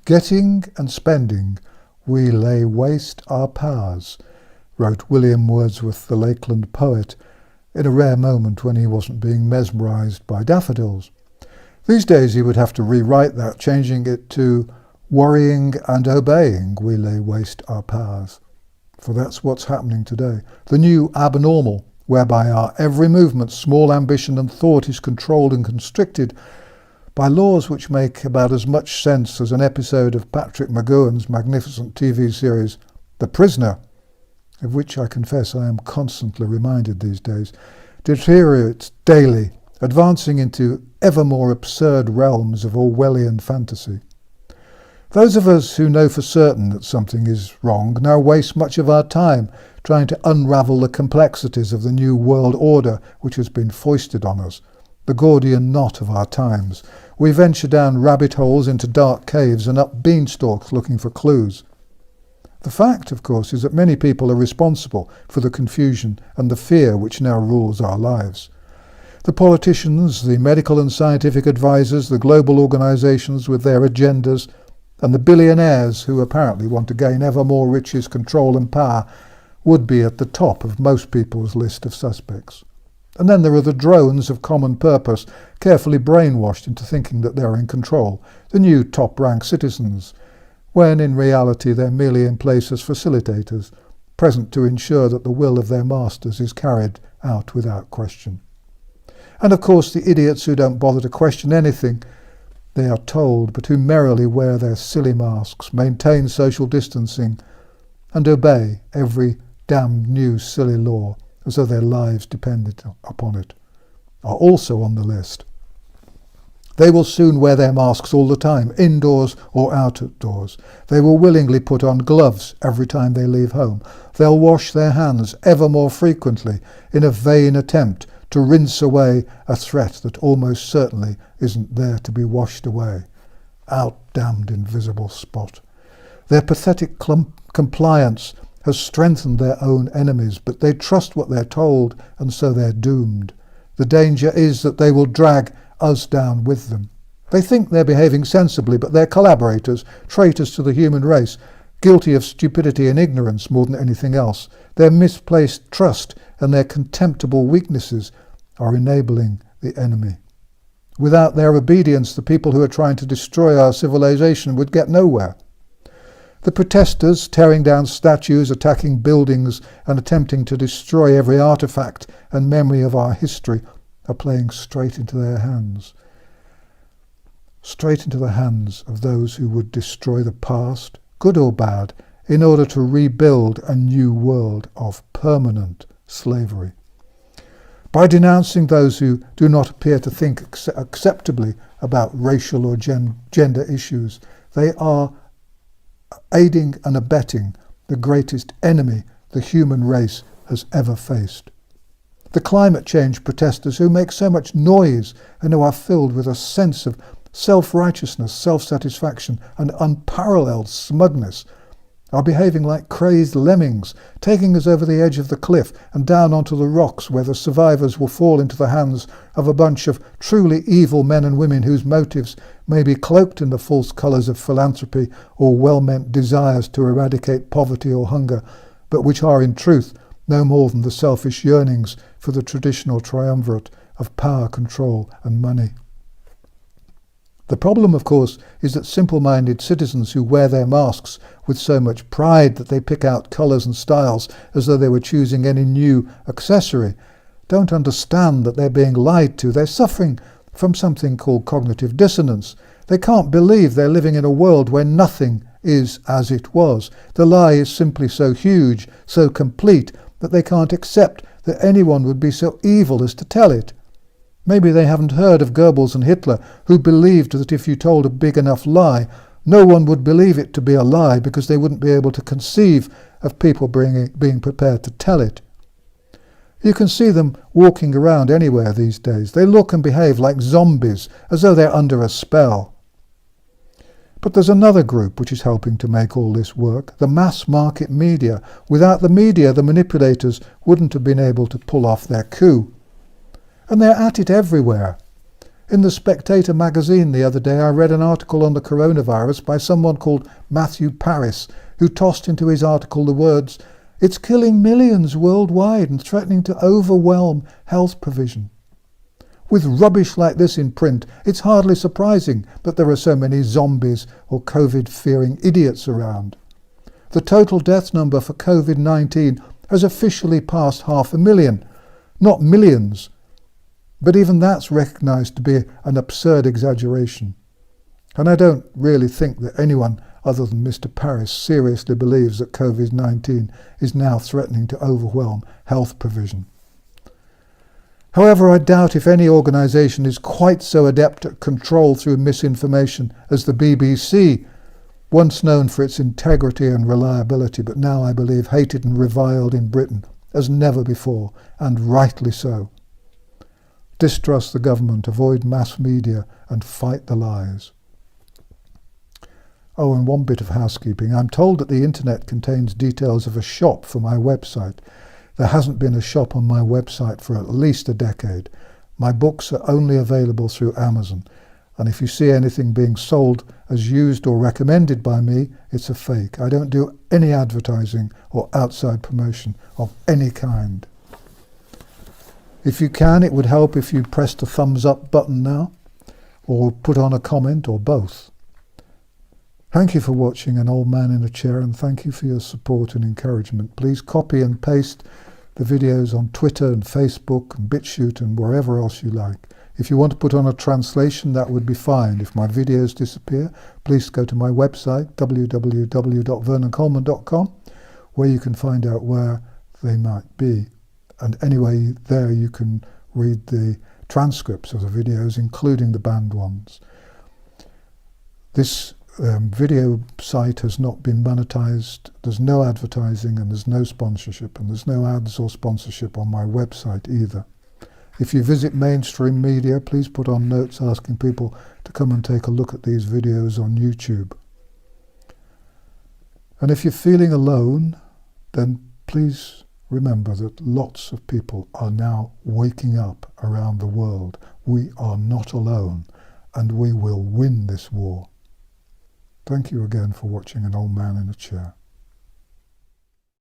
Getting and spending, we lay waste our powers, wrote William Wordsworth, the Lakeland poet, in a rare moment when he wasn't being mesmerised by daffodils. These days he would have to rewrite that, changing it to worrying and obeying, we lay waste our powers. For that's what's happening today. The new abnormal, whereby our every movement, small ambition and thought is controlled and constricted by laws which make about as much sense as an episode of Patrick McGowan's magnificent TV series, The Prisoner, of which I confess I am constantly reminded these days, deteriorates daily, advancing into ever more absurd realms of Orwellian fantasy. Those of us who know for certain that something is wrong now waste much of our time trying to unravel the complexities of the new world order which has been foisted on us, the Gordian knot of our times. We venture down rabbit holes into dark caves and up beanstalks looking for clues. The fact, of course, is that many people are responsible for the confusion and the fear which now rules our lives. The politicians, the medical and scientific advisors, the global organisations with their agendas, and the billionaires who apparently want to gain ever more riches, control and power would be at the top of most people's list of suspects. And then there are the drones of common purpose, carefully brainwashed into thinking that they're in control, the new top-rank citizens, when in reality they're merely in place as facilitators, present to ensure that the will of their masters is carried out without question. And of course the idiots who don't bother to question anything they are told, but who merrily wear their silly masks, maintain social distancing, and obey every damned new silly law as though their lives depended upon it, are also on the list. They will soon wear their masks all the time, indoors or outdoors. They will willingly put on gloves every time they leave home. They'll wash their hands ever more frequently in a vain attempt to rinse away a threat that almost certainly isn't there to be washed away. Out, damned invisible spot. Their pathetic compliance has strengthened their own enemies, but they trust what they're told, and so they're doomed. The danger is that they will drag us down with them. They think they're behaving sensibly, but they're collaborators, traitors to the human race, guilty of stupidity and ignorance more than anything else. Their misplaced trust and their contemptible weaknesses are enabling the enemy. Without their obedience, the people who are trying to destroy our civilization would get nowhere. The protesters, tearing down statues, attacking buildings, and attempting to destroy every artifact and memory of our history, are playing straight into their hands. Straight into the hands of those who would destroy the past, good or bad, in order to rebuild a new world of permanent slavery. By denouncing those who do not appear to think acceptably about racial or gender issues, they are aiding and abetting the greatest enemy the human race has ever faced. The climate change protesters who make so much noise and who are filled with a sense of self-righteousness, self-satisfaction and unparalleled smugness are behaving like crazed lemmings, taking us over the edge of the cliff and down onto the rocks where the survivors will fall into the hands of a bunch of truly evil men and women whose motives may be cloaked in the false colours of philanthropy or well-meant desires to eradicate poverty or hunger, but which are in truth no more than the selfish yearnings for the traditional triumvirate of power, control and money. The problem, of course, is that simple-minded citizens who wear their masks with so much pride that they pick out colours and styles as though they were choosing any new accessory don't understand that they're being lied to. They're suffering from something called cognitive dissonance. They can't believe they're living in a world where nothing is as it was. The lie is simply so huge, so complete, that they can't accept that anyone would be so evil as to tell it. Maybe they haven't heard of Goebbels and Hitler, who believed that if you told a big enough lie, no one would believe it to be a lie because they wouldn't be able to conceive of people being prepared to tell it. You can see them walking around anywhere these days. They look and behave like zombies, as though they're under a spell. But there's another group which is helping to make all this work, the mass market media. Without the media, the manipulators wouldn't have been able to pull off their coup. And they're at it everywhere. In the Spectator magazine the other day I read an article on the coronavirus by someone called Matthew Paris, who tossed into his article the words, "It's killing millions worldwide and threatening to overwhelm health provision." With rubbish like this in print, it's hardly surprising that there are so many zombies or COVID-fearing idiots around. The total death number for COVID-19 has officially passed 500,000, not millions, but even that's recognised to be an absurd exaggeration. And I don't really think that anyone other than Mr. Paris seriously believes that COVID-19 is now threatening to overwhelm health provision. However, I doubt if any organisation is quite so adept at control through misinformation as the BBC, once known for its integrity and reliability, but now I believe hated and reviled in Britain as never before, and rightly so. Distrust the government, avoid mass media, and fight the lies. Oh, and one bit of housekeeping. I'm told that the internet contains details of a shop for my website. There hasn't been a shop on my website for at least a decade. My books are only available through Amazon, and if you see anything being sold as used or recommended by me, it's a fake. I don't do any advertising or outside promotion of any kind. If you can, it would help if you pressed the thumbs up button now, or put on a comment, or both. Thank you for watching An Old Man in a Chair, and thank you for your support and encouragement. Please copy and paste the videos on Twitter and Facebook and BitChute and wherever else you like. If you want to put on a translation, that would be fine. If my videos disappear, please go to my website, www.vernoncoleman.com, where you can find out where they might be. And anyway, there you can read the transcripts of the videos, including the banned ones. This video site has not been monetized. There's no advertising and there's no sponsorship, and there's no ads or sponsorship on my website either. If you visit mainstream media, please put on notes asking people to come and take a look at these videos on YouTube. And if you're feeling alone, then please remember that lots of people are now waking up around the world. We are not alone, and we will win this war. Thank you again for watching An Old Man in a Chair.